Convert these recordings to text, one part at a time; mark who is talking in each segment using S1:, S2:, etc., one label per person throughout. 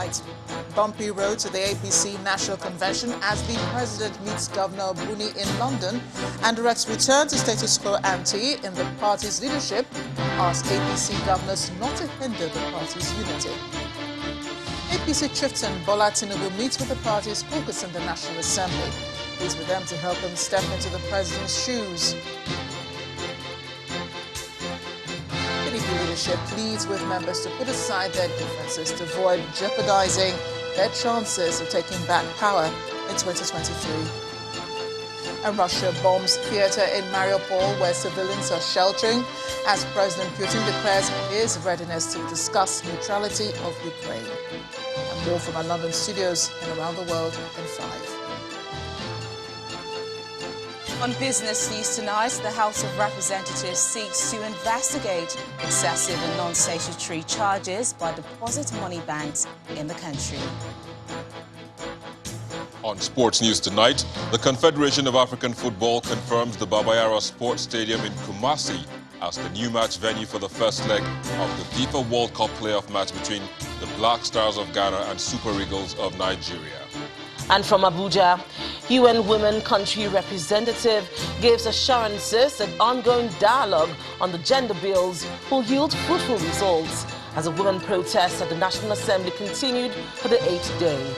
S1: tonight. Bumpy road to the APC National Convention as the President meets Governor Buni in London and directs return to status quo ante in the party's leadership, asks APC governors not to hinder the party's unity. APC chieftain Bola Tinubu meets with the party's caucus in the National Assembly. He's with them to help him step into the president's shoes. PDP leadership pleads with members to put aside their differences to avoid jeopardizing their chances of taking back power in 2023. And Russia bombs theater in Mariupol where civilians are sheltering as President Putin declares his readiness to discuss neutrality of Ukraine. And more from our London studios and around the world in 5.
S2: On business news tonight, the House of Representatives seeks to investigate excessive and non-statutory charges by deposit money banks in the country.
S3: On sports news tonight, the Confederation of African Football confirms the Babayara Sports Stadium in Kumasi as the new match venue for the first leg of the FIFA World Cup playoff match between the Black Stars of Ghana and Super Eagles of Nigeria.
S4: And from Abuja, UN Women Country Representative gives assurances that ongoing dialogue on the gender bills will yield fruitful results as a women protest at the National Assembly continued for the 8th day.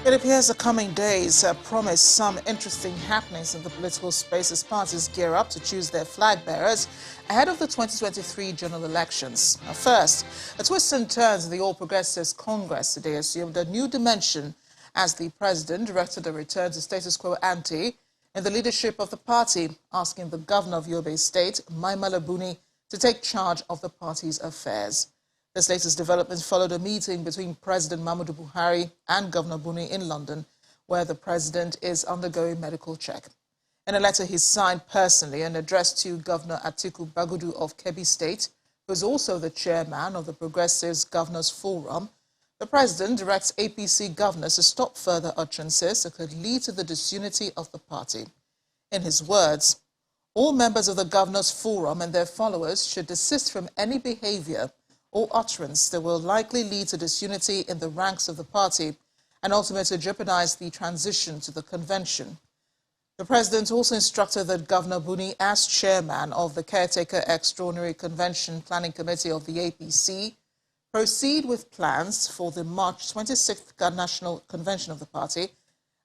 S1: It appears the coming days promise some interesting happenings in the political space as parties gear up to choose their flag bearers ahead of the 2023 general elections. Now, first, a twist and turns in the All Progressives Congress today assumed a new dimension as the president directed a return to status quo ante in the leadership of the party, asking the governor of Yobe State, Maimala Buni, to take charge of the party's affairs. This latest development followed a meeting between President Muhammadu Buhari and Governor Buni in London, where the president is undergoing medical check. In a letter he signed personally and addressed to Governor Atiku Bagudu of Kebbi State, who is also the chairman of the Progressives Governors Forum, the president directs APC governors to stop further utterances that could lead to the disunity of the party. In his words, all members of the Governors Forum and their followers should desist from any behavior or utterance that will likely lead to disunity in the ranks of the party and ultimately jeopardize the transition to the convention. The president also instructed that Governor Buni, as chairman of the Caretaker Extraordinary Convention Planning Committee of the APC, proceed with plans for the March 26th National Convention of the party.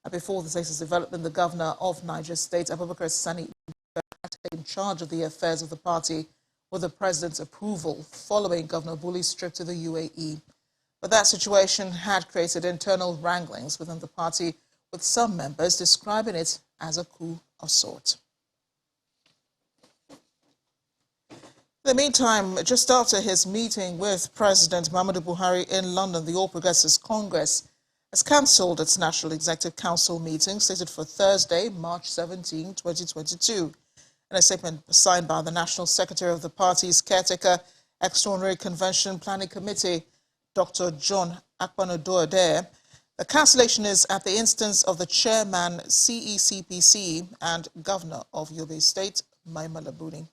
S1: And before this latest development, the governor of Niger State, Abubakar Sani, had taken charge of the affairs of the party with the president's approval following Governor Buli's trip to the UAE. But that situation had created internal wranglings within the party, with some members describing it as a coup of sorts. In the meantime, just after his meeting with President Muhammadu Buhari in London, the All Progressives Congress has cancelled its National Executive Council meeting slated for Thursday, March 17, 2022. In a statement signed by the National Secretary of the party's Caretaker Extraordinary Convention Planning Committee, Dr. John Akpanodoade, the cancellation is at the instance of the chairman, CECPC, and governor of Yobe State, Maimala Buni.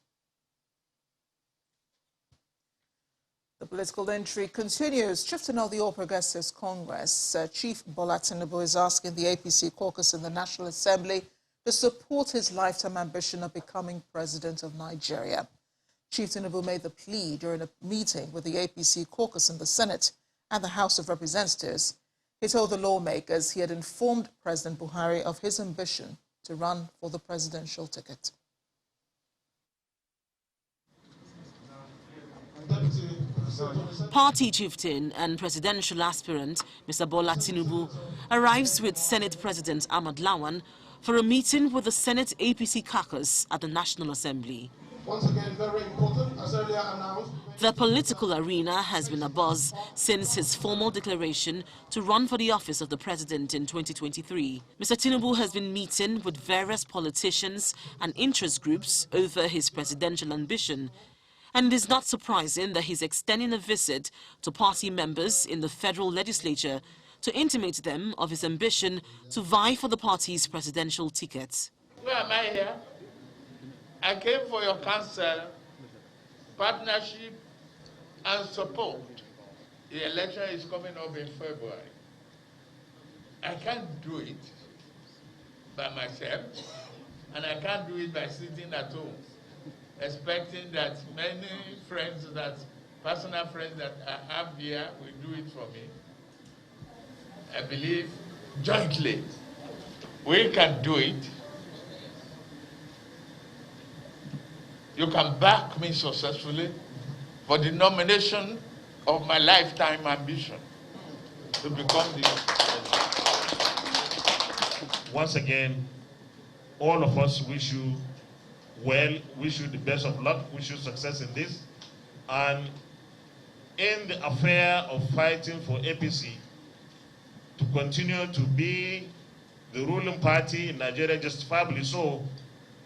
S1: The political entry continues. Chieftain of the All Progressives Congress, Chief Bola Tinubu, is asking the APC caucus in the National Assembly to support his lifetime ambition of becoming president of Nigeria. Chief Tinubu made the plea during a meeting with the APC caucus in the Senate and the House of Representatives. He told the lawmakers he had informed President Buhari of his ambition to run for the presidential ticket.
S4: Party chieftain and presidential aspirant Mr. Bola Tinubu arrives with Senate President Ahmad Lawan for a meeting with the Senate APC caucus at the National Assembly.
S5: Once again, very important, as earlier announced.
S4: The political arena has been abuzz since his formal declaration to run for the office of the president in 2023. Mr. Tinubu has been meeting with various politicians and interest groups over his presidential ambition. And it is not surprising that he's extending a visit to party members in the federal legislature to intimate them of his ambition to vie for the party's presidential ticket.
S6: Why am I here? I came for your counsel, partnership, and support. The election is coming up in February. I can't do it by myself, and I can't do it by sitting at home, expecting that many friends, personal friends that I have here will do it for me. I believe jointly we can do it. You can back me successfully for the nomination of my lifetime ambition to become the president.
S7: Once again, all of us wish you well, wish you the best of luck, wish you success in this. And in the affair of fighting for APC to continue to be the ruling party in Nigeria, justifiably so,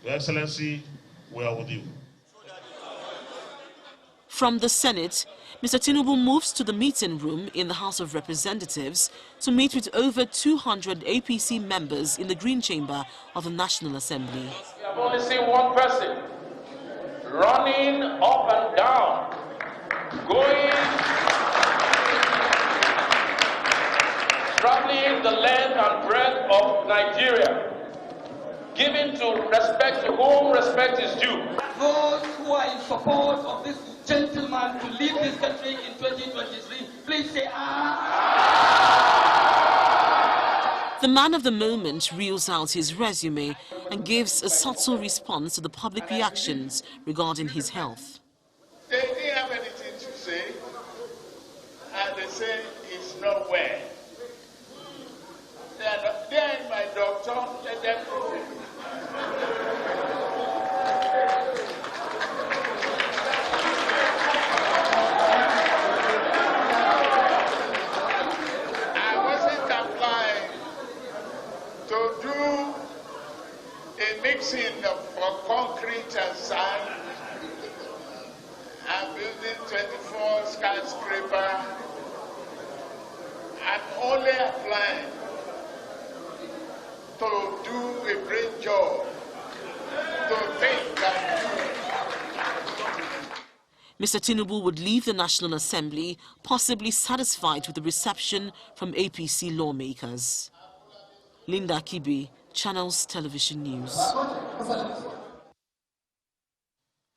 S7: Your Excellency, we are with you.
S4: From the Senate, Mr. Tinubu moves to the meeting room in the House of Representatives to meet with over 200 APC members in the Green Chamber of the National Assembly.
S8: We have only seen one person running up and down, traveling the length and breadth of Nigeria, giving to respect to whom respect is due.
S9: Those who are in support of this gentleman to lead this country in 2023, please say ah.
S4: The man of the moment reels out his resume and gives a subtle response to the public reactions regarding his health.
S6: They didn't have anything to say, and they say it's not well. They are my doctor, let them prove it. I wasn't applying to do a mixing of concrete and sand. I'm building 24 skyscraper. I'm only applying to do a great job, to think and do.
S4: Mr. Tinubu would leave the National Assembly possibly satisfied with the reception from APC lawmakers. Linda Kibi, Channels Television News.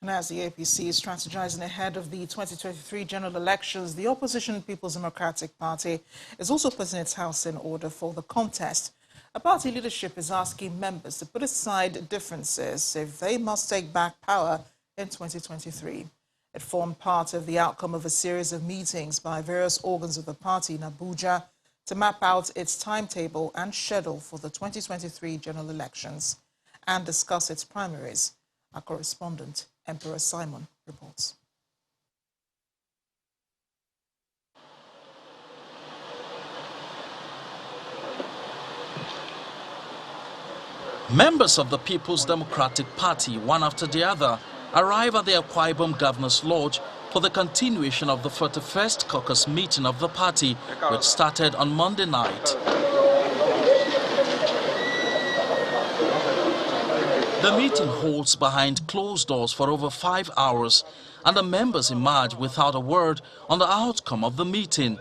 S1: And as the APC is strategizing ahead of the 2023 general elections, the opposition People's Democratic Party is also putting its house in order for the contest. The party leadership is asking members to put aside differences if they must take back power in 2023. It formed part of the outcome of a series of meetings by various organs of the party in Abuja to map out its timetable and schedule for the 2023 general elections and discuss its primaries. Our correspondent, Emperor Simon, reports.
S10: Members of the People's Democratic Party, one after the other, arrive at the Akwa Ibom Governor's Lodge for the continuation of the 41st caucus meeting of the party, which started on Monday night. The meeting holds behind closed doors for over 5 hours, and the members emerge without a word on the outcome of the meeting.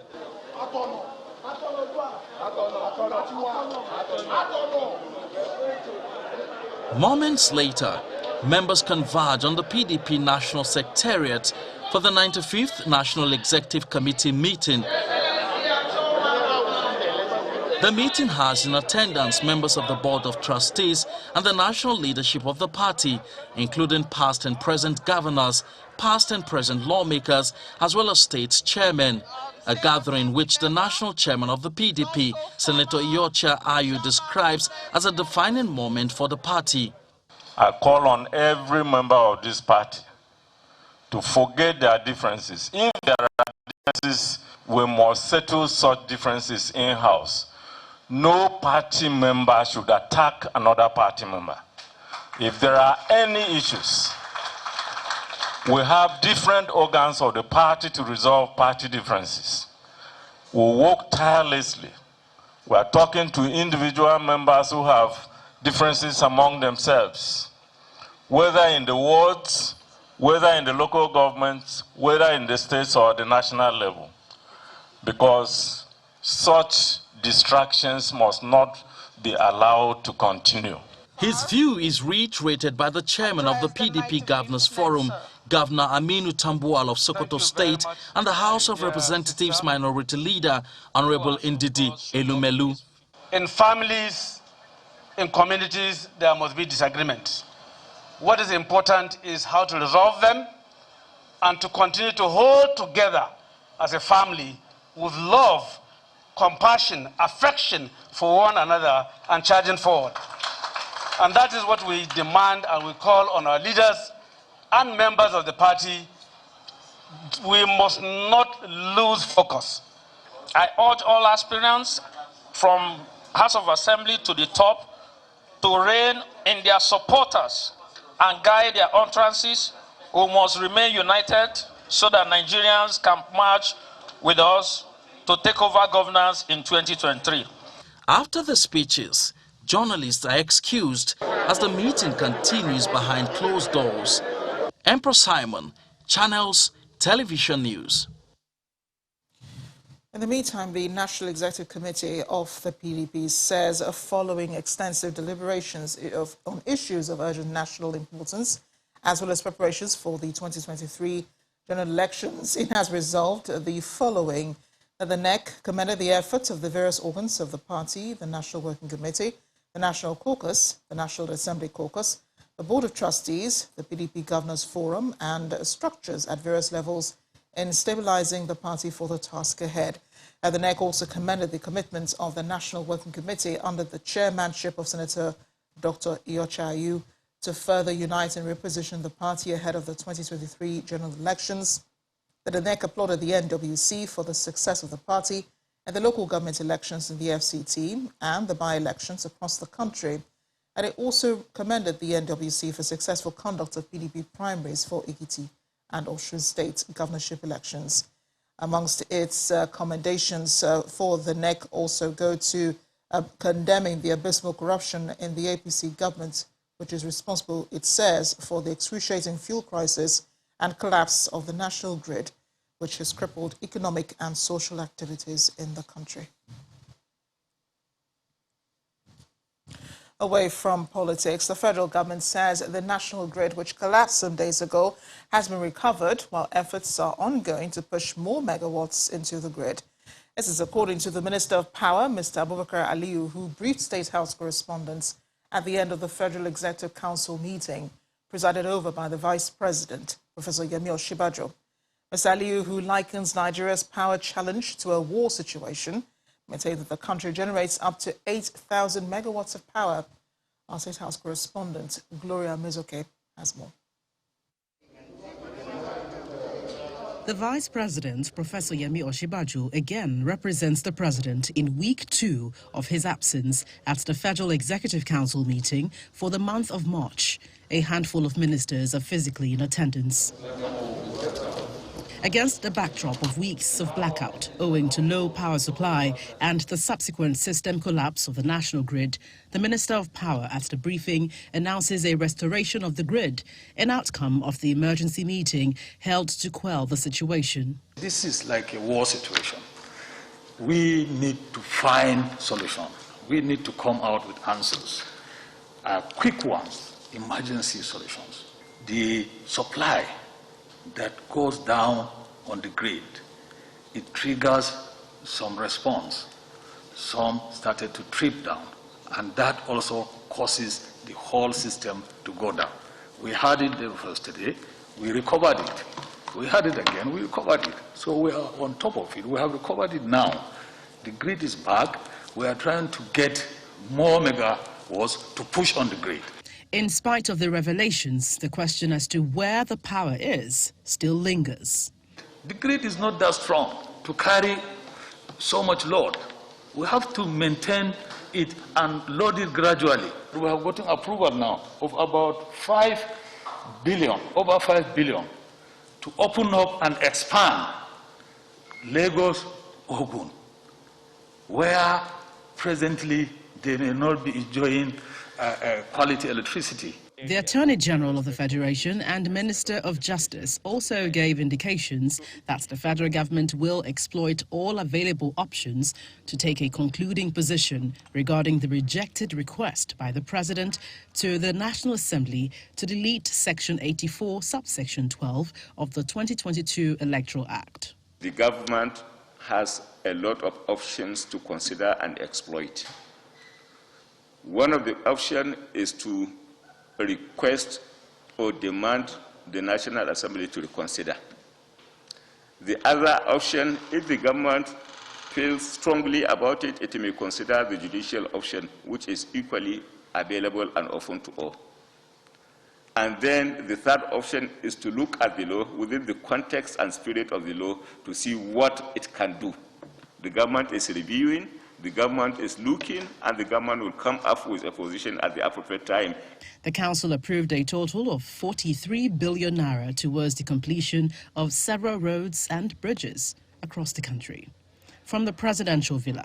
S10: Moments later, members converge on the PDP National Secretariat for the 95th National Executive Committee meeting. The meeting has in attendance members of the Board of Trustees and the national leadership of the party, including past and present governors, past and present lawmakers, as well as states chairmen. A gathering which the national chairman of the PDP, Senator Iyorchia Ayu, describes as a defining moment for the party.
S11: I call on every member of this party to forget their differences. If there are differences, we must settle such differences in-house. No party member should attack another party member. If there are any issues, we have different organs of the party to resolve party differences. We work tirelessly We are talking to individual members who have differences among themselves, whether in the wards, whether in the local governments, whether in the states or the national level, because such distractions must not be allowed to continue.
S10: His view is reiterated by the chairman of the PDP Governors Forum, Governor Aminu Tambuwal of Sokoto State, and the House of Representatives Minority Leader, Honorable Ndidi Elumelu.
S12: In families, in communities, there must be disagreement. What is important is how to resolve them and to continue to hold together as a family with love, compassion, affection for one another and charging forward. And that is what we demand and we call on our leaders and members of the party. We must not lose focus.
S8: I urge all aspirants from House of Assembly to the top to rein in their supporters and guide their utterances. We must remain united so that Nigerians can march with us to take over governance in 2023.
S10: After the speeches, journalists are excused as the meeting continues behind closed doors. Emperor Simon, Channels Television News.
S1: In the meantime, the National Executive Committee of the PDP says, following extensive deliberations on issues of urgent national importance, as well as preparations for the 2023 general elections, it has resolved the following. That the NEC commended the efforts of the various organs of the party, the National Working Committee, the National Caucus, the National Assembly Caucus, the Board of Trustees, the PDP Governors Forum, and structures at various levels in stabilizing the party for the task ahead. The NEC also commended the commitments of the National Working Committee under the chairmanship of Senator Dr. Iyorchia Ayu to further unite and reposition the party ahead of the 2023 general elections. The NEC applauded the NWC for the success of the party in the local government elections in the FCT and the by-elections across the country. And it also commended the NWC for successful conduct of PDP primaries for Ekiti and Osun State governorship elections. Amongst its commendations for the NEC also go to condemning the abysmal corruption in the APC government, which is responsible, it says, for the excruciating fuel crisis and collapse of the national grid, which has crippled economic and social activities in the country. Away from politics, the federal government says the national grid, which collapsed some days ago, has been recovered, while efforts are ongoing to push more megawatts into the grid. This is according to the Minister of Power, Mr. Abubakar Aliyu, who briefed State House correspondents at the end of the Federal Executive Council meeting, presided over by the Vice President, Professor Yemi Osinbajo. Mr. Aliyu, who likens Nigeria's power challenge to a war situation, maintained that the country generates up to 8,000 megawatts of power. Our State House correspondent, Gloria Mizoke, has more.
S13: The Vice President, Professor Yemi Osinbajo, again represents the President in week 2 of his absence at the Federal Executive Council meeting for the month of March. A handful of ministers are physically in attendance. Against the backdrop of weeks of blackout owing to low power supply and the subsequent system collapse of the national grid, the Minister of Power at the briefing announces a restoration of the grid, an outcome of the emergency meeting held to quell the situation.
S14: This is like a war situation. We need to find solutions. We need to come out with answers, quick ones, emergency solutions. The supply that goes down on the grid, it triggers some response. Some started to trip down, and that also causes the whole system to go down. We had it the first day, we recovered it. We had it again, we recovered it. So we are on top of it. We have recovered it now. The grid is back. We are trying to get more megawatts to push on the grid.
S13: In spite of the revelations, the question as to where the power is still lingers.
S14: The grid is not that strong to carry so much load. We have to maintain it and load it gradually. We have gotten approval now of about 5 billion, over 5 billion, to open up and expand Lagos, Ogun, where presently they may not be enjoying quality electricity.
S13: The Attorney General of the Federation and Minister of Justice also gave indications that the federal government will exploit all available options to take a concluding position regarding the rejected request by the President to the National Assembly to delete Section 84, subsection 12 of the 2022 Electoral Act.
S15: The government has a lot of options to consider and exploit. One of the options is to request or demand the National Assembly to reconsider. The other option, if the government feels strongly about it, it may consider the judicial option, which is equally available and open to all. And then the third option is to look at the law within the context and spirit of the law to see what it can do. The government is reviewing, the government is looking, and the government will come up with a position at the appropriate time.
S13: The council approved a total of 43 billion naira towards the completion of several roads and bridges across the country. From the presidential villa,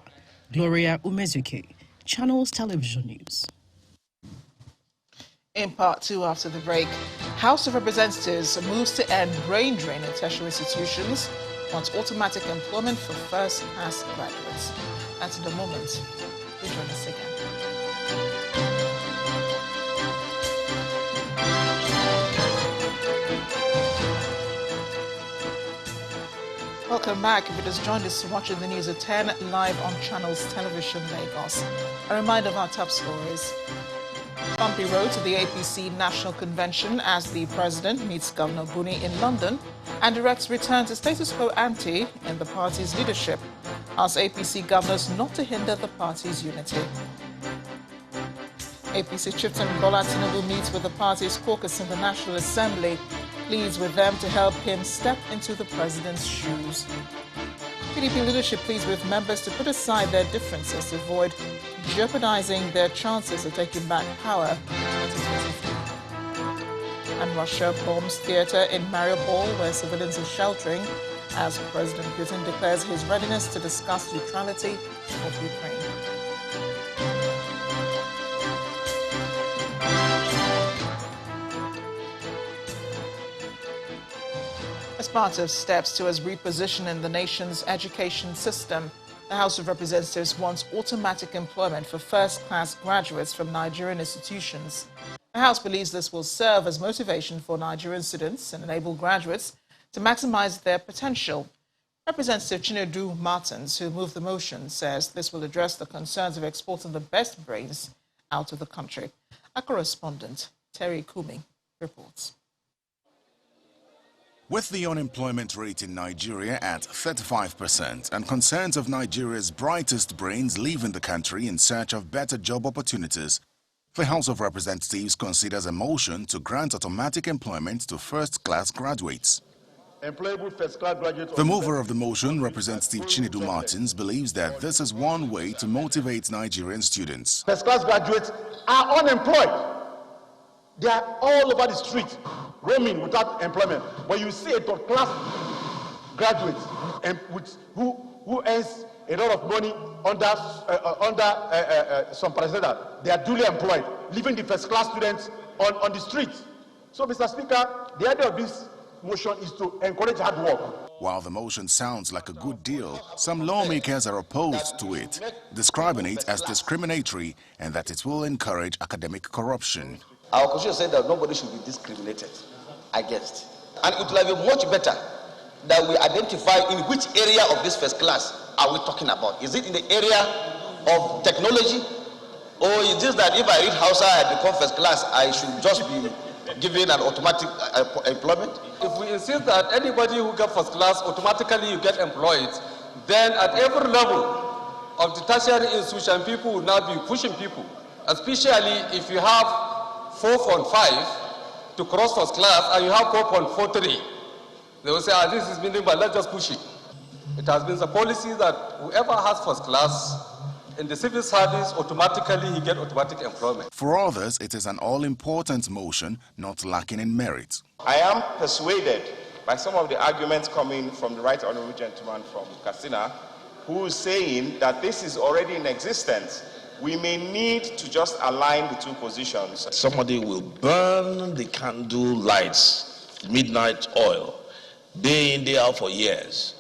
S13: Gloria Umezuke, Channels Television News.
S1: In part two, after the break, House of Representatives moves to end brain drain in tertiary institutions, wants automatic employment for first-class graduates. That's in a moment. Please join us again. Welcome back. If you just joined us watching the news at 10 live on Channels Television Lagos. A reminder of our top stories. Bumpy road to the APC National Convention as the President meets Governor Buni in London and directs return to status quo ante in the party's leadership, asks APC governors not to hinder the party's unity. APC chieftain Bola Tinubu meets with the party's caucus in the National Assembly, pleads with them to help him step into the president's shoes. PDP leadership pleads with members to put aside their differences to avoid jeopardizing their chances of taking back power in 2023. And Russia bombs theater in Mariupol, where civilians are sheltering, as President Putin declares his readiness to discuss neutrality of Ukraine. As part of steps towards repositioning the nation's education system, the House of Representatives wants automatic employment for first-class graduates from Nigerian institutions. The House believes this will serve as motivation for Nigerian students and enable graduates to maximize their potential. Representative Chinedu Martins, who moved the motion, says this will address the concerns of exporting the best brains out of the country. Our correspondent, Terry Kumi, reports.
S16: With the unemployment rate in Nigeria at 35% and concerns of Nigeria's brightest brains leaving the country in search of better job opportunities, the House of Representatives considers a motion to grant automatic employment to first-class graduates. The mover of the motion, Representative Chinedu Martins, believes that this is one way to motivate Nigerian students.
S5: First-class graduates are unemployed. They are all over the street, roaming without employment. But you see a third-class graduate who earns a lot of money under some president. They are duly employed, leaving the first-class students on the street. So, Mr. Speaker, the idea of this motion is to encourage hard work.
S16: While the motion sounds like a good deal, some lawmakers are opposed to it, describing it as discriminatory and that it will encourage academic corruption.
S17: Our constitution said that nobody should be discriminated against. And it would have been much better that we identify in which area of this first class are we talking about. Is it in the area of technology? Or is it that if I read Hausa I become first class, I should just be given an automatic employment?
S18: If we insist that anybody who gets first class, automatically you get employed, then at every level of the tertiary institution, people will now be pushing people, especially if you have 4.5 to cross first class and you have 4.43. They will say, this is meaning, but let's just push it. It has been the policy that whoever has first class in the civil service, automatically he gets automatic employment.
S16: For others, it is an all-important motion, not lacking in merit.
S19: I am persuaded by some of the arguments coming from the right honourable gentleman from Katsina who is saying that this is already in existence. We may need to just align the two positions.
S20: Somebody will burn the candle lights, midnight oil, day in, day out for years.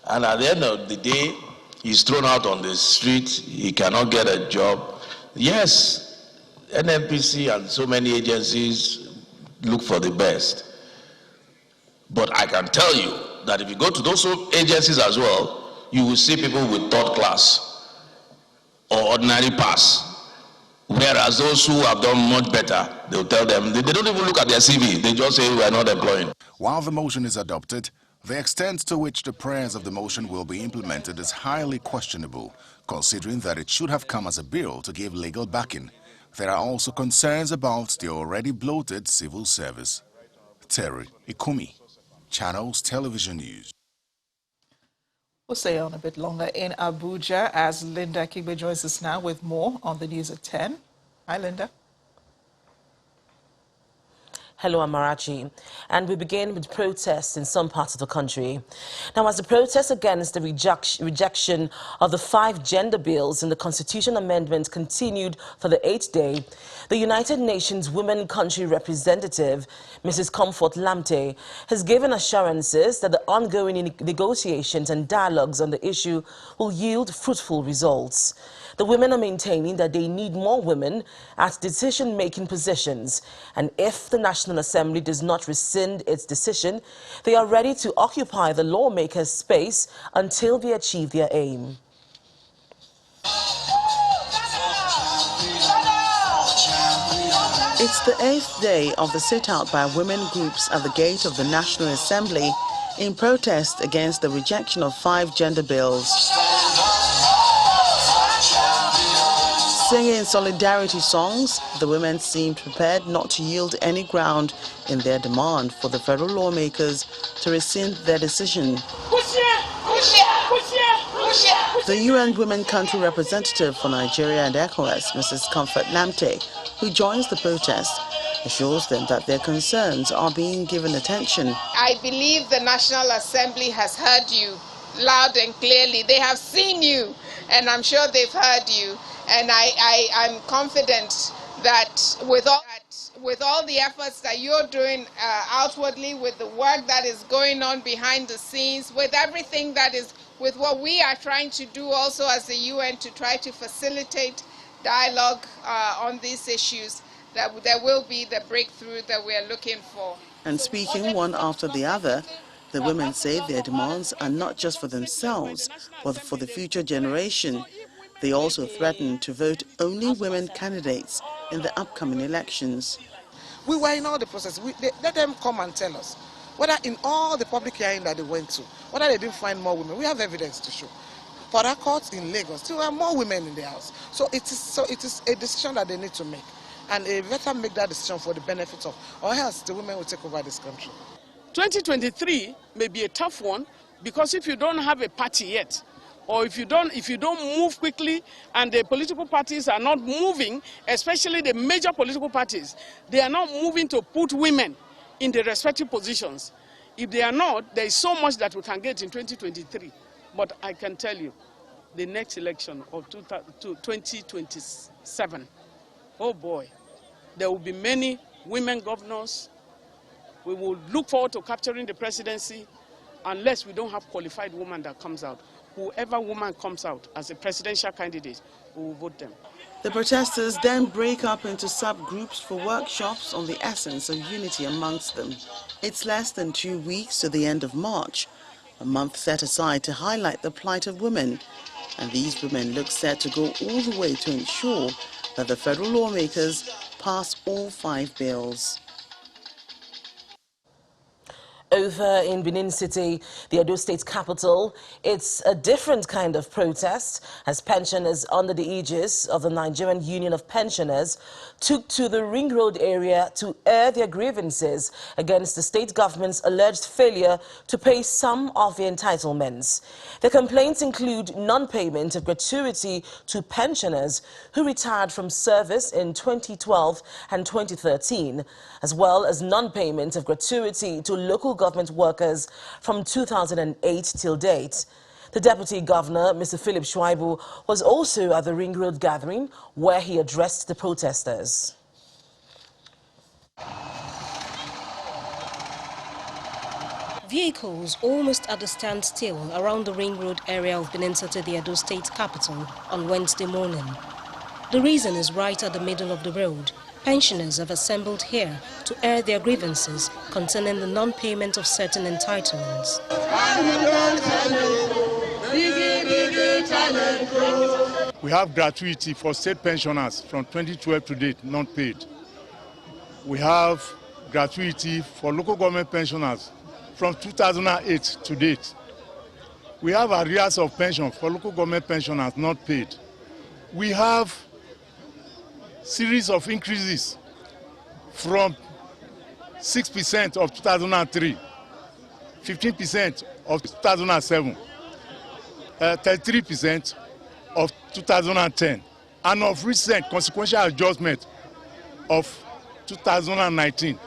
S20: And at the end of the day, he's thrown out on the street, he cannot get a job. Yes, NNPC and so many agencies look for the best. But I can tell you that if you go to those agencies as well, you will see people with third class or ordinary pass. Whereas those who have done much better, they'll tell them, they don't even look at their CV, they just say we are not employing.
S16: While the motion is adopted, the extent to which the prayers of the motion will be implemented is highly questionable, considering that it should have come as a bill to give legal backing. There are also concerns about the already bloated civil service. Terry Ikumi, Channels Television News.
S1: We'll stay on a bit longer in Abuja as Linda Kigbe joins us now with more on the news at 10. Hi, Linda.
S4: Hello, Amarachi. And we begin with protests in some parts of the country. Now, as the protests against the rejection of the 5 gender bills in the Constitution Amendment continued for the 8th day, the United Nations Women Country Representative, Mrs. Comfort Lamte, has given assurances that the ongoing negotiations and dialogues on the issue will yield fruitful results. The women are maintaining that they need more women at decision-making positions, and if the National Assembly does not rescind its decision, they are ready to occupy the lawmakers' space until they achieve their aim.
S21: It's the 8th day of the sit-out by women groups at the gate of the National Assembly in protest against the rejection of 5 gender bills. Singing solidarity songs, the women seemed prepared not to yield any ground in their demand for the federal lawmakers to rescind their decision. The UN Women Country Representative for Nigeria and ECOWAS, Mrs. Comfort Lamte, who joins the protest, assures them that their concerns are being given attention.
S22: I believe the National Assembly has heard you loud and clearly. They have seen you, and I'm sure they've heard you. And I'm confident that with all the efforts that you're doing outwardly, with the work that is going on behind the scenes, with everything that is, with what we are trying to do also as the UN to try to facilitate dialogue on these issues, that there will be the breakthrough that we are looking for.
S21: And speaking one after the other, the women say their demands are not just for themselves, but for the future generation. They also threaten to vote only women candidates in the upcoming elections.
S23: We were in all the process. Let them come and tell us whether in all the public hearing that they went to, whether they didn't find more women. We have evidence to show. For our courts in Lagos, there are more women in the house. So it is a decision that they need to make. And they better make that decision for the benefit of, or else the women will take over this country.
S24: 2023 may be a tough one, because if you don't have a party yet, or if you don't move quickly, and the political parties are not moving, especially the major political parties, they are not moving to put women in the respective positions. If they are not, there is so much that we can get in 2023. But I can tell you, the next election of 2027, oh boy, there will be many women governors. We will look forward to capturing the presidency unless we don't have qualified women that comes out. Whoever woman comes out as a presidential candidate, we will vote them.
S21: The protesters then break up into subgroups for workshops on the essence of unity amongst them. It's less than 2 weeks to the end of March, a month set aside to highlight the plight of women. And these women look set to go all the way to ensure that the federal lawmakers pass all 5 bills.
S4: Over in Benin City, the Edo State capital, it's a different kind of protest as pensioners under the aegis of the Nigerian Union of Pensioners took to the Ring Road area to air their grievances against the state government's alleged failure to pay some of their entitlements. The complaints include non-payment of gratuity to pensioners who retired from service in 2012 and 2013, as well as non-payment of gratuity to local government workers from 2008 till date. The Deputy Governor, Mr. Philip Shuaibu, was also at the Ring Road gathering where he addressed the protesters.
S2: Vehicles almost at a standstill around the Ring Road area of Benin City, the Edo State capital, on Wednesday morning. The reason is right at the middle of the road. Pensioners have assembled here to air their grievances concerning the non-payment of certain entitlements.
S5: We have gratuity for state pensioners from 2012 to date, not paid. We have gratuity for local government pensioners from 2008 to date. We have arrears of pension for local government pensioners not paid. We have series of increases from 6% of 2003, 15% of 2007, 33% of 2010, and of recent consequential adjustment of 2019.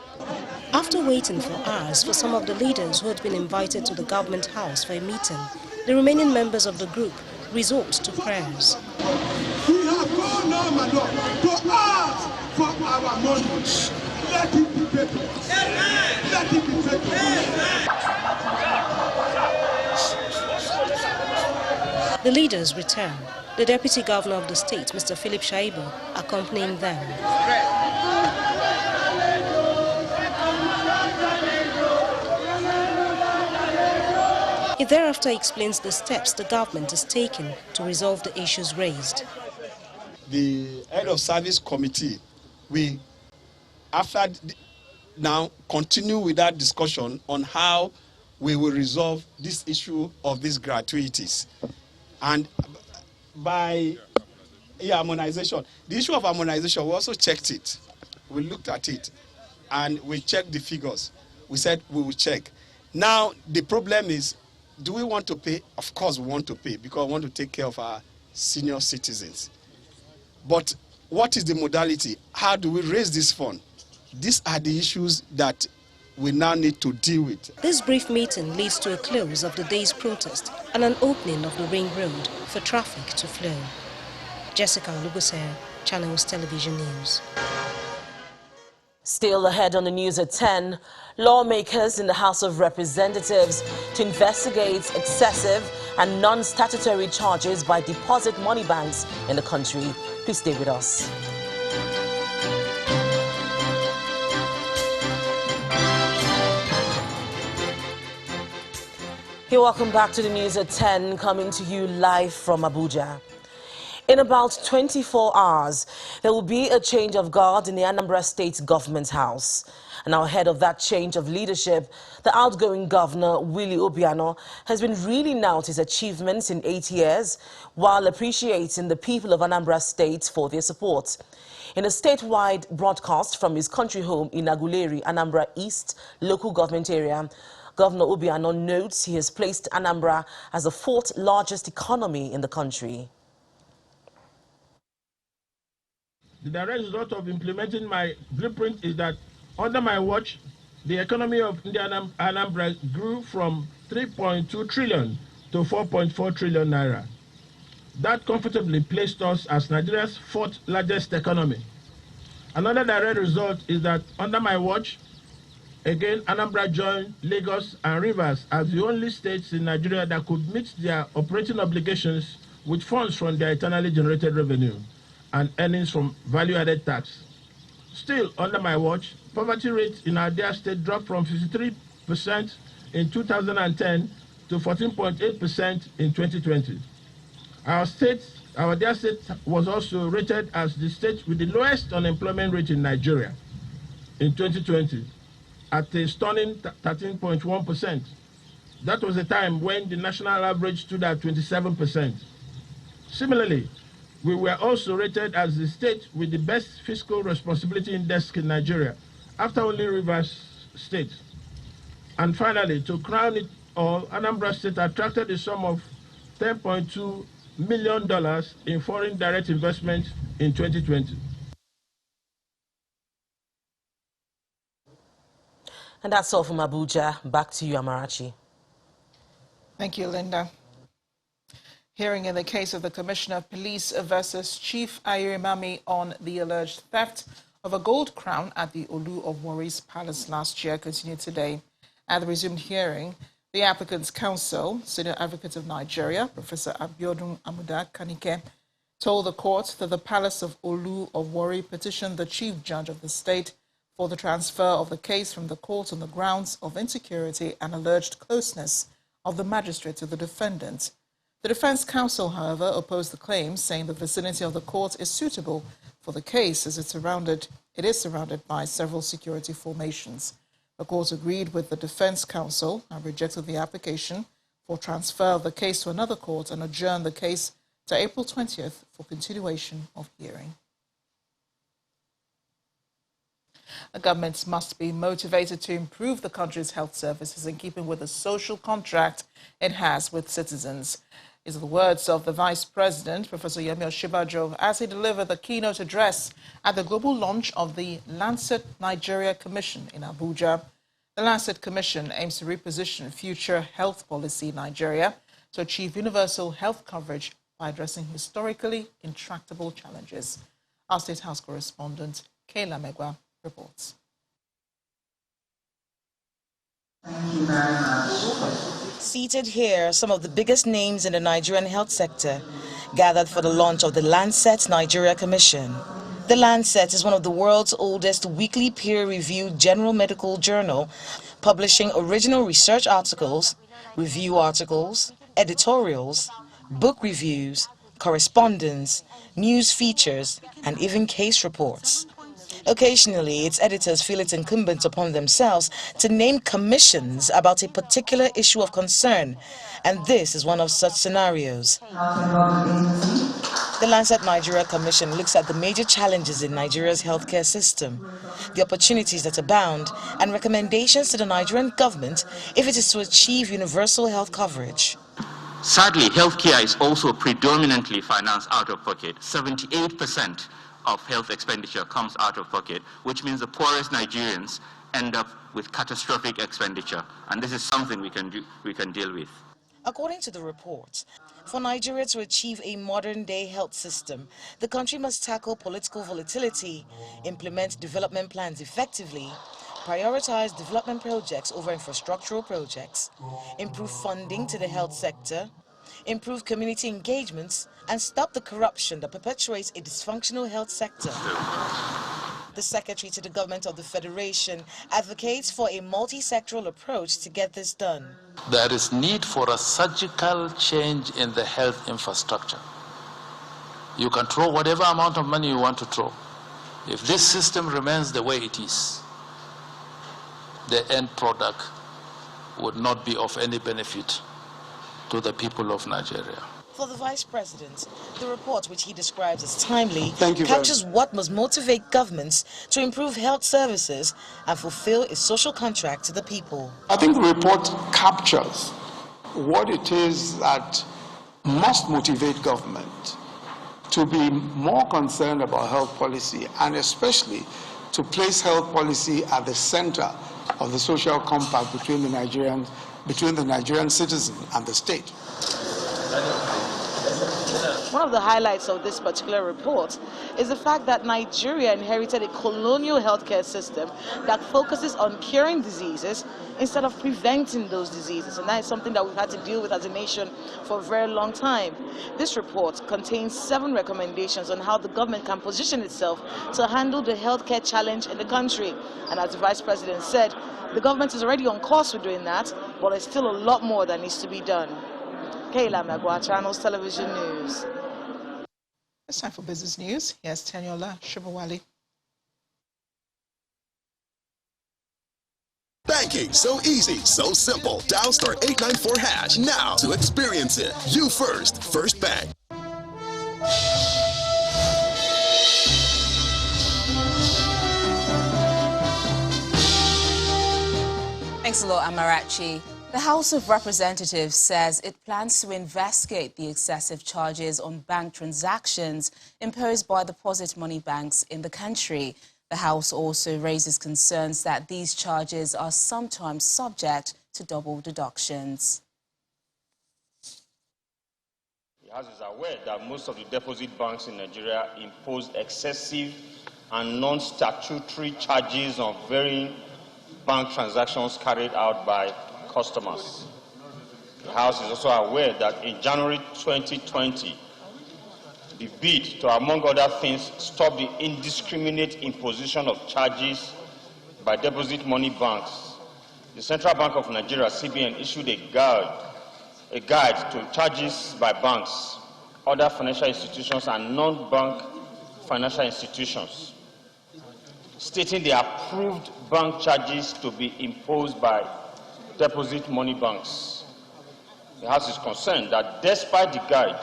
S2: After waiting for hours for some of the leaders who had been invited to the government house for a meeting, the remaining members of the group resort to prayers.
S3: We have gone now, my Lord, to ask for our money. Let it be paid. Let it be paid.
S2: The leaders return, the Deputy Governor of the state, Mr. Philip Shuaibu, accompanying them. He thereafter explains the steps the government is taking to resolve the issues raised.
S7: The head of service committee, we, now continue with that discussion on how we will resolve this issue of these gratuities. And by harmonization, the issue of harmonization, we also checked it. We looked at it and we checked the figures. We said we will check. Now, the problem is, do we want to pay? Of course we want to pay because we want to take care of our senior citizens. But what is the modality? How do we raise this fund? These are the issues that we now need to deal with.
S2: This brief meeting leads to a close of the day's protest and an opening of the Ring Road for traffic to flow. Jessica Olugose, Channels Television News.
S4: Still ahead on the news at 10, lawmakers in the House of Representatives to investigate excessive and non-statutory charges by deposit money banks in the country. Please stay with us. Hey, welcome back to the news at 10, coming to you live from Abuja. In about 24 hours, there will be a change of guard in the Anambra State Government House. And now ahead of that change of leadership, the outgoing governor, Willie Obiano, has been reeling out his achievements in 8 years while appreciating the people of Anambra State for their support. In a statewide broadcast from his country home in Aguleri, Anambra East local government area, Governor Obiano notes he has placed Anambra as the 4th largest economy in the country.
S9: The direct result of implementing my blueprint is that under my watch, the economy of Anambra grew from 3.2 trillion to 4.4 trillion naira. That comfortably placed us as Nigeria's 4th largest economy. Another direct result is that under my watch, again, Anambra joined Lagos and Rivers as the only states in Nigeria that could meet their operating obligations with funds from their internally generated revenue and earnings from value-added tax. Still, under my watch, poverty rate in our dear state dropped from 53% in 2010 to 14.8% in 2020. Our dear state was also rated as the state with the lowest unemployment rate in Nigeria in 2020 at a stunning 13.1%. That was a time when the national average stood at 27%. Similarly, we were also rated as the state with the best fiscal responsibility index in Nigeria, after only Rivers State. And finally, to crown it all, Anambra State attracted a sum of $10.2 million in foreign direct investment in 2020.
S4: And that's all from Abuja. Back to you, Amarachi.
S1: Thank you, Linda. Hearing in the case of the Commissioner of Police versus Chief Ayurimami on the alleged theft of a gold crown at the Olu of Warri's Palace last year continued today. At the resumed hearing, the applicant's counsel, Senior Advocate of Nigeria, Professor Abiodun Amuda Kanike, told the court that the Palace of Olu of Warri petitioned the Chief Judge of the state for the transfer of the case from the court on the grounds of insecurity and alleged closeness of the magistrate to the defendant. The defense counsel, however, opposed the claim, saying the vicinity of the court is suitable for the case as it is surrounded by several security formations. The court agreed with the defense counsel and rejected the application for transfer of the case to another court and adjourned the case to April 20th for continuation of hearing. The government must be motivated to improve the country's health services in keeping with the social contract it has with citizens. These are the words of the Vice President, Professor Yemi Osinbajo, as he delivered the keynote address at the global launch of the Lancet Nigeria Commission in Abuja. The Lancet Commission aims to reposition future health policy in Nigeria to achieve universal health coverage by addressing historically intractable challenges. Our State House correspondent, Kayla Megwa, reports.
S6: Thank you very much. Seated here, some of the biggest names in the Nigerian health sector gathered for the launch of the Lancet Nigeria Commission. The Lancet is one of the world's oldest weekly peer-reviewed general medical journal, publishing original research articles, review articles, editorials, book reviews, correspondence, news features, and even case reports. Occasionally, its editors feel it incumbent upon themselves to name commissions about a particular issue of concern, and this is one of such scenarios. The Lancet Nigeria Commission looks at the major challenges in Nigeria's healthcare system, the opportunities that abound, and recommendations to the Nigerian government if it is to achieve universal health coverage.
S8: Sadly, healthcare is also predominantly financed out of pocket. 78% of health expenditure comes out of pocket, which means the poorest Nigerians end up with catastrophic expenditure, and this is something we can deal with.
S6: According to the report, for Nigeria to achieve a modern-day health system, the country must tackle political volatility, implement development plans effectively, prioritize development projects over infrastructural projects, improve funding to the health sector, improve community engagements, and stop the corruption that perpetuates a dysfunctional health sector. The Secretary to the Government of the Federation advocates for a multi-sectoral approach to get this done.
S11: There is need for a surgical change in the health infrastructure. You can throw whatever amount of money you want to throw. If this system remains the way it is, the end product would not be of any benefit to the people of Nigeria.
S6: For the Vice President, the report, which he describes as timely, captures what must motivate governments to improve health services and fulfill a social contract to the people.
S12: I think the report captures what it is that must motivate government to be more concerned about health policy, and especially to place health policy at the center of the social compact between the Nigerian citizen and the state.
S6: One of the highlights of this particular report is the fact that Nigeria inherited a colonial healthcare system that focuses on curing diseases instead of preventing those diseases, and that is something that we've had to deal with as a nation for a very long time. This report contains 7 recommendations on how the government can position itself to handle the healthcare challenge in the country, and as the Vice President said, the government is already on course with doing that, but there's still a lot more that needs to be done. Kayla Megwa, Channels Television News.
S1: It's time for business news. Here's Teniola Shibawali.
S25: Banking, so easy, so simple. Dial *894# now to experience it. You first, First Bank.
S26: Thanks a lot, Amarachi. The House of Representatives says it plans to investigate the excessive charges on bank transactions imposed by the Posit money banks in the country. The House also raises concerns that these charges are sometimes subject to double deductions.
S27: We
S10: House is aware that most of the deposit banks in Nigeria impose excessive and non-statutory charges on varying bank transactions carried out by customers. The House is also aware that in January 2020, the bid to, among other things, stop the indiscriminate imposition of charges by deposit money banks, the Central Bank of Nigeria, CBN, issued a guide to charges by banks, other financial institutions, and non-bank financial institutions, stating the approved bank charges to be imposed by deposit money banks. The House is concerned that despite the guide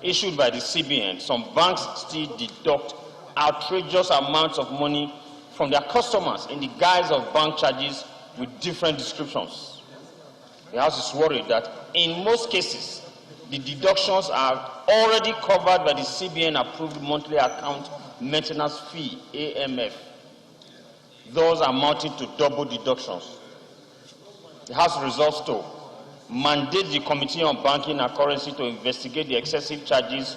S10: issued by the CBN, some banks still deduct outrageous amounts of money from their customers in the guise of bank charges with different descriptions. The House is worried that in most cases, the deductions are already covered by the CBN-approved monthly account maintenance fee, AMF, those amounting to double deductions. The House resolves to mandate the Committee on Banking and Currency to investigate the excessive charges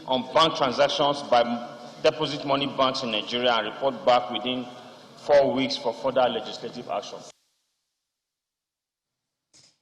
S10: on bank transactions by deposit money banks in Nigeria and report back within 4 weeks for further legislative action.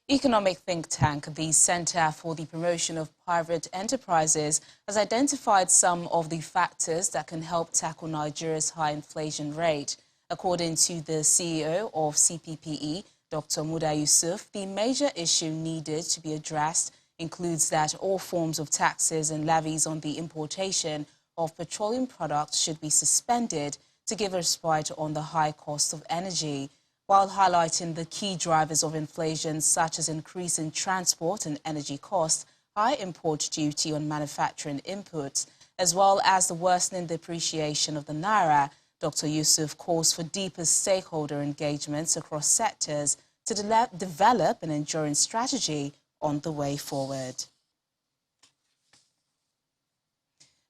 S26: Economic think tank, the Center for the Promotion of Private Enterprises, has identified some of the factors that can help tackle Nigeria's high inflation rate. According to the CEO of CPPE, Dr. Muda Yusuf, the major issue needed to be addressed includes that all forms of taxes and levies on the importation of petroleum products should be suspended to give a respite on the high cost of energy, while highlighting the key drivers of inflation such as increase in transport and energy costs, high import duty on manufacturing inputs, as well as the worsening depreciation of the naira. Dr. Yusuf calls for deeper stakeholder engagements across sectors to develop an enduring strategy on the way forward.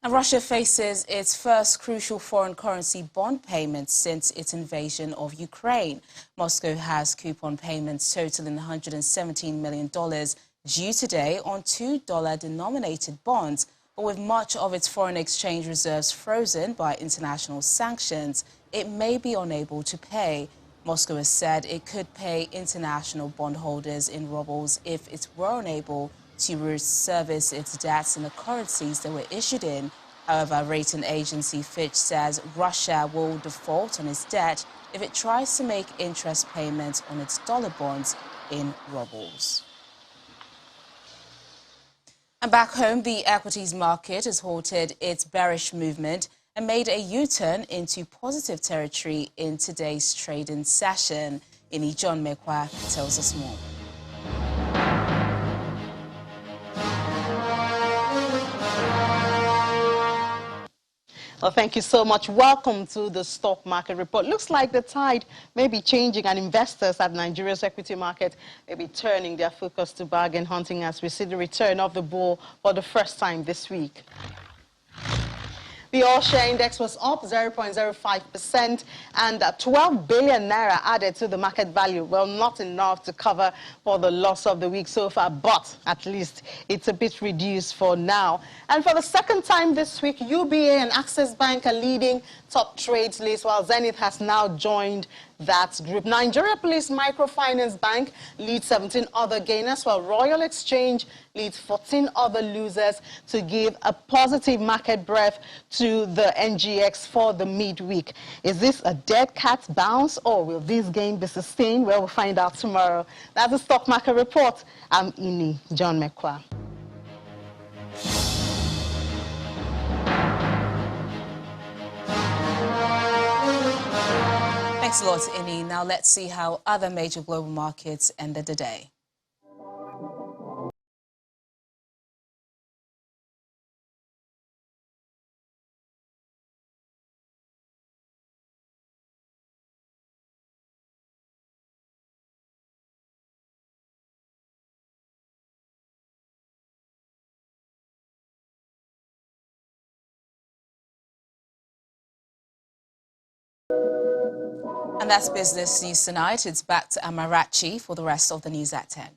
S26: And Russia faces its first crucial foreign currency bond payment since its invasion of Ukraine. Moscow has coupon payments totaling $117 million due today on $2-denominated bonds, but with much of its foreign exchange reserves frozen by international sanctions, it may be unable to pay. Moscow has said it could pay international bondholders in rubles if it were unable to service its debts in the currencies they were issued in. However, rating agency Fitch says Russia will default on its debt if it tries to make interest payments on its dollar bonds in rubles. And back home, the equities market has halted its bearish movement and made a U-turn into positive territory in today's trading session. John Mekwa tells us more.
S13: Well, thank you so much. Welcome to the Stock Market Report. Looks like the tide may be changing and investors at Nigeria's equity market may be turning their focus to bargain hunting as we see the return of the bull for the first time this week. The all-share index was up 0.05% and 12 billion naira added to the market value. Well, not enough to cover for the loss of the week so far, but at least it's a bit reduced for now. And for the second time this week, UBA and Access Bank are leading top trades list, while Zenith has now joined that group. Nigeria Police Microfinance Bank leads 17 other gainers, while Royal Exchange leads 14 other losers to give a positive market breath to the NGX for the midweek. Is this a dead cat bounce, or will this gain be sustained? Well, we'll find out tomorrow. That's the Stock Market Report. I'm John Mekwa.
S26: Thanks a lot, Ini. Now let's see how other major global markets ended the day. And that's Business News Tonight. It's back to Amarachi for the rest of the news at 10.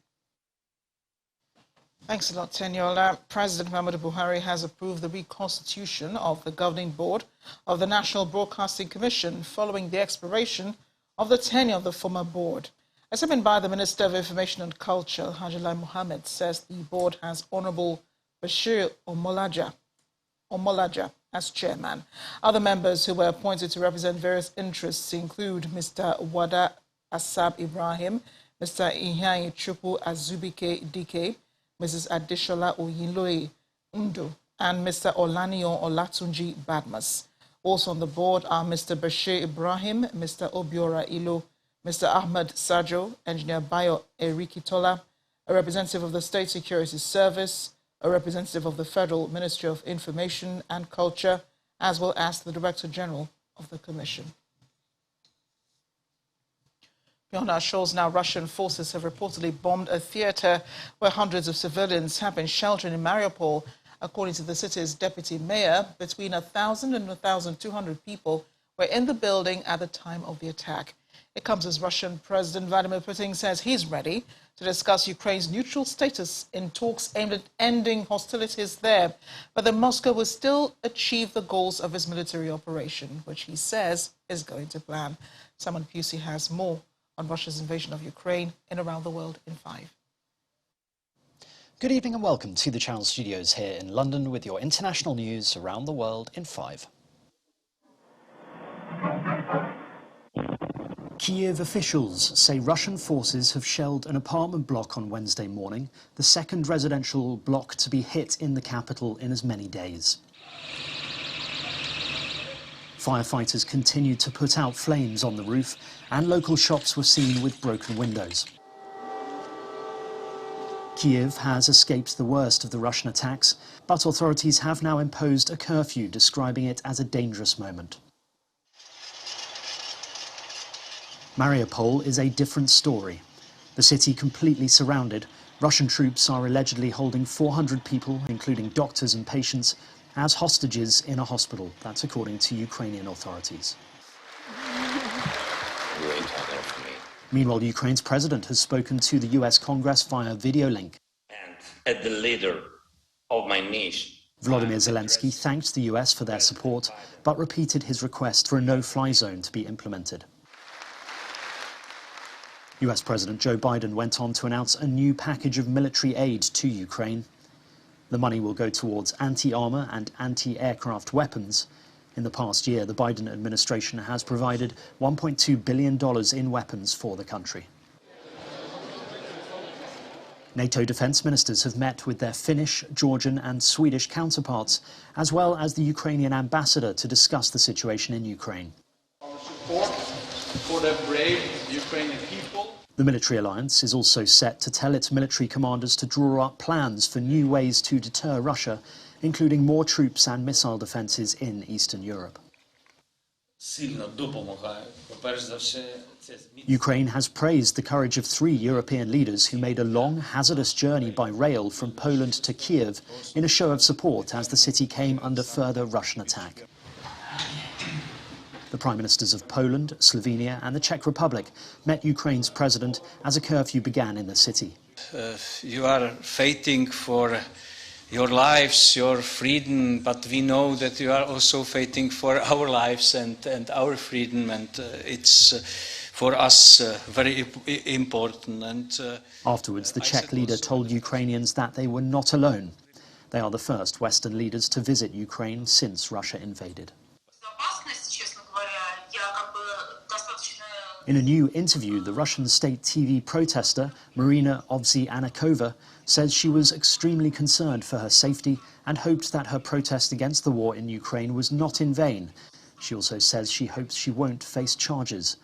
S1: Thanks a lot, Teniola. President Muhammadu Buhari has approved the reconstitution of the governing board of the National Broadcasting Commission following the expiration of the tenure of the former board. As summoned by the Minister of Information and Culture, Hajjalai Mohammed, says the board has Honorable Bashir Omolaja as chairman. Other members who were appointed to represent various interests include Mr. Wada Asab Ibrahim, Mr. Ihai Chupu Azubike Dike, Mrs. Adeshola Oyinloye Ndo, and Mr. Olaniyan Olatunji Badmus. Also on the board are Mr. Bashir Ibrahim, Mr. Obiora Ilo, Mr. Ahmed Sajo, Engineer Bayo Erikitola, a representative of the State Security Service, a representative of the Federal Ministry of Information and Culture, as well as the Director General of the Commission. Beyond our shores now, Russian forces have reportedly bombed a theater where hundreds of civilians have been sheltering in Mariupol. According to the city's deputy mayor, between 1,000 and 1,200 people were in the building at the time of the attack. It comes as Russian President Vladimir Putin says he's ready to discuss Ukraine's neutral status in talks aimed at ending hostilities there, but that Moscow will still achieve the goals of its military operation, which he says is going to plan. Simon Pusey has more on Russia's invasion of Ukraine and around the world in 5.
S14: Good evening and welcome to the Channel Studios here in London with your international news around the world in 5. Kyiv officials say Russian forces have shelled an apartment block on Wednesday morning, the second residential block to be hit in the capital in as many days. Firefighters continued to put out flames on the roof, and local shops were seen with broken windows. Kyiv has escaped the worst of the Russian attacks, but authorities have now imposed a curfew, describing it as a dangerous moment. Mariupol is a different story. The city completely surrounded. Russian troops are allegedly holding 400 people, including doctors and patients, as hostages in a hospital. That's according to Ukrainian authorities. Meanwhile, Ukraine's president has spoken to the US Congress via video link.
S15: And as the leader of my nation,
S14: Volodymyr Zelensky thanked the US for their support, but repeated his request for a no-fly zone to be implemented. US President Joe Biden went on to announce a new package of military aid to Ukraine. The money will go towards anti-armor and anti-aircraft weapons. In the past year, the Biden administration has provided $1.2 billion in weapons for the country. NATO defense ministers have met with their Finnish, Georgian and Swedish counterparts, as well as the Ukrainian ambassador, to discuss the situation in Ukraine.
S17: Our support for the brave Ukrainian people.
S14: The military alliance is also set to tell its military commanders to draw up plans for new ways to deter Russia, including more troops and missile defences in Eastern Europe. Ukraine has praised the courage of 3 European leaders who made a long, hazardous journey by rail from Poland to Kyiv in a show of support as the city came under further Russian attack. The Prime Ministers of Poland, Slovenia and the Czech Republic met Ukraine's president as a curfew began in the city.
S17: You are fighting for your lives, your freedom, but we know that you are also fighting for our lives and our freedom, and it's for us very important. And
S14: afterwards, the Czech leader told Ukrainians that they were not alone. They are the first Western leaders to visit Ukraine since Russia invaded. In a new interview, the Russian state TV protester Marina Ovsyannikova says she was extremely concerned for her safety and hoped that her protest against the war in Ukraine was not in vain. She also says she hopes she won't face charges.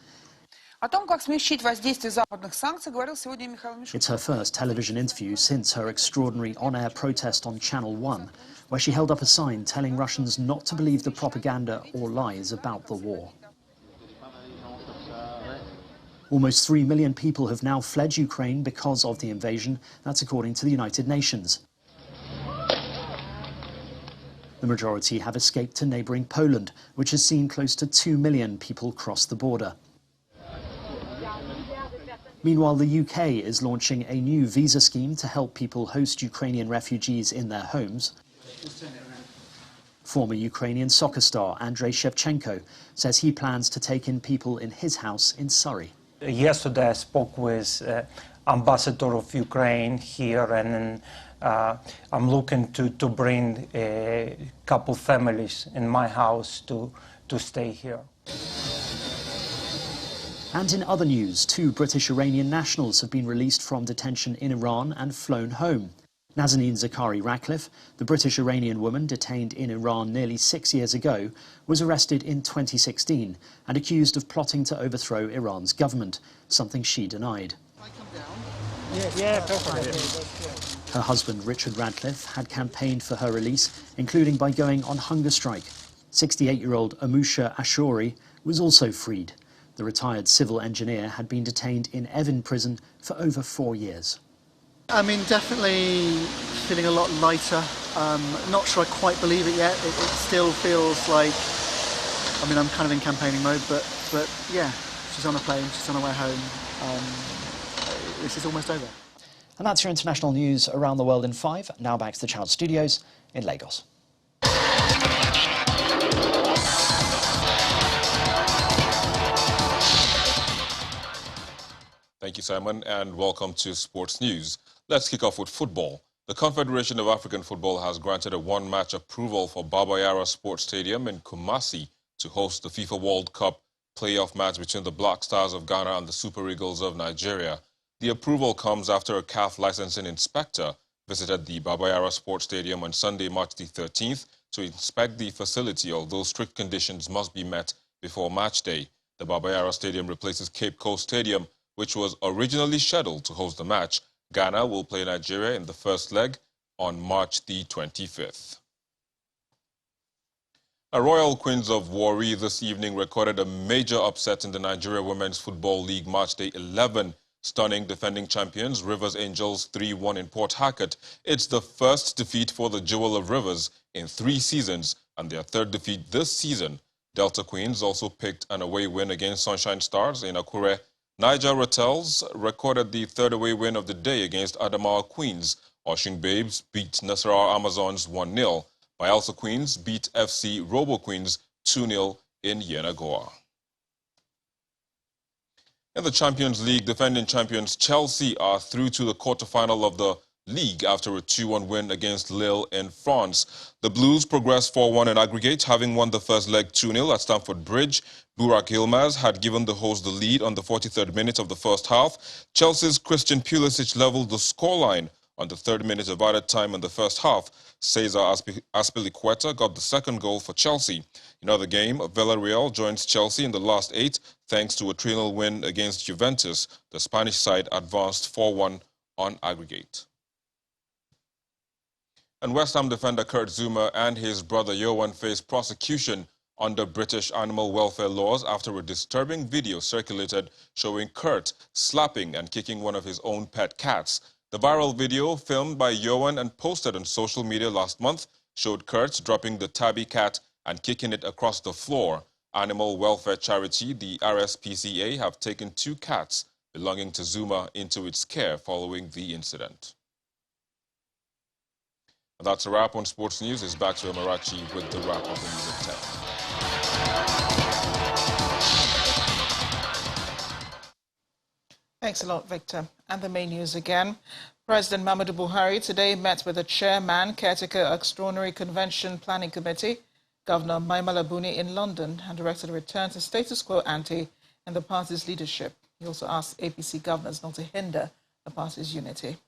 S14: It's her first television interview since her extraordinary on-air protest on Channel 1, where she held up a sign telling Russians not to believe the propaganda or lies about the war. Almost 3 million people have now fled Ukraine because of the invasion. That's according to the United Nations. The majority have escaped to neighbouring Poland, which has seen close to 2 million people cross the border. Meanwhile, the UK is launching a new visa scheme to help people host Ukrainian refugees in their homes. Former Ukrainian soccer star Andrei Shevchenko says he plans to take in people in his house in Surrey.
S16: Yesterday I spoke with ambassador of Ukraine here, and I'm looking to bring a couple families in my house to stay here.
S14: And in other news, 2 British Iranian nationals have been released from detention in Iran and flown home. Nazanin Zaghari Ratcliffe, the British Iranian woman detained in Iran nearly 6 years ago, was arrested in 2016 and accused of plotting to overthrow Iran's government, something she denied. Her husband, Richard Ratcliffe, had campaigned for her release, including by going on hunger strike. 68-year-old Amusha Ashori was also freed. The retired civil engineer had been detained in Evin prison for over 4 years.
S18: I mean, definitely feeling a lot lighter. Not sure I quite believe it yet. It still feels like, I mean, I'm kind of in campaigning mode, but yeah, she's on a plane, she's on her way home. This is almost over.
S14: And that's your international news around the world in 5. Now back to the Channel Studios in Lagos.
S19: Thank you, Simon, and welcome to Sports News. Let's kick off with football. The Confederation of African Football has granted a one-match approval for Baba Yara Sports Stadium in Kumasi to host the FIFA World Cup playoff match between the Black Stars of Ghana and the Super Eagles of Nigeria. The approval comes after a CAF licensing inspector visited the Baba Yara Sports Stadium on Sunday, March the 13th, to inspect the facility, although strict conditions must be met before match day. The Baba Yara Stadium replaces Cape Coast Stadium, which was originally scheduled to host the match. Ghana will play Nigeria in the first leg on March the 25th. A Royal Queens of Warri this evening recorded a major upset in the Nigeria Women's Football League Match Day 11, stunning defending champions Rivers Angels 3-1 in Port Harcourt. It's the first defeat for the Jewel of Rivers in 3 seasons and their 3rd defeat this season. Delta Queens also picked an away win against Sunshine Stars in Akure. Niger Rattels recorded the 3rd away win of the day against Adamawa Queens. Oshun Babes beat Nasarawa Amazons 1-0. Bayelsa Queens beat FC Robo Queens 2-0 in Yenagoa. In the Champions League, defending champions Chelsea are through to the quarter-final of the league after a 2-1 win against Lille in France. The Blues progressed 4-1 in aggregate, having won the first leg 2-0 at Stamford Bridge. Burak Yilmaz had given the hosts the lead on the 43rd minute of the first half. Chelsea's Christian Pulisic leveled the scoreline on the 3rd minute of added time in the first half. Cesar Azpilicueta got the 2nd goal for Chelsea. In another game, Villarreal joins Chelsea in the last 8 thanks to a 3-0 win against Juventus. The Spanish side advanced 4-1 on aggregate. And West Ham defender Kurt Zouma and his brother Yohan face prosecution under British animal welfare laws after a disturbing video circulated showing Kurt slapping and kicking one of his own pet cats. The viral video, filmed by Yohan and posted on social media last month, showed Kurt dropping the tabby cat and kicking it across the floor. Animal welfare charity, the RSPCA, have taken 2 cats belonging to Zouma into its care following the incident. And that's a wrap on Sports News. It's back to Amarachi with the wrap of the news at 10.
S1: Thanks a lot, Victor. And the main news again. President Muhammadu Buhari today met with the chairman, Caretaker Extraordinary Convention Planning Committee, Governor Maimala Buni in London, and directed a return to status quo ante in the party's leadership. He also asked APC governors not to hinder the party's unity.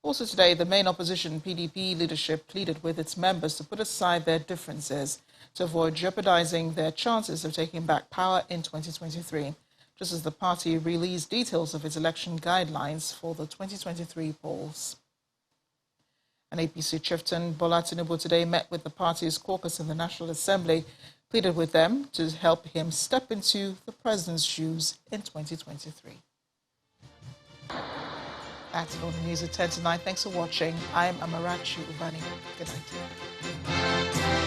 S1: Also today, the main opposition PDP leadership pleaded with its members to put aside their differences to avoid jeopardizing their chances of taking back power in 2023, just as the party released details of its election guidelines for the 2023 polls. An APC chieftain, Bola Tinubu, today met with the party's caucus in the National Assembly, pleaded with them to help him step into the president's shoes in 2023. That's all the news at 10 tonight. Thanks for watching. I'm Amarachi Ubani. Good night.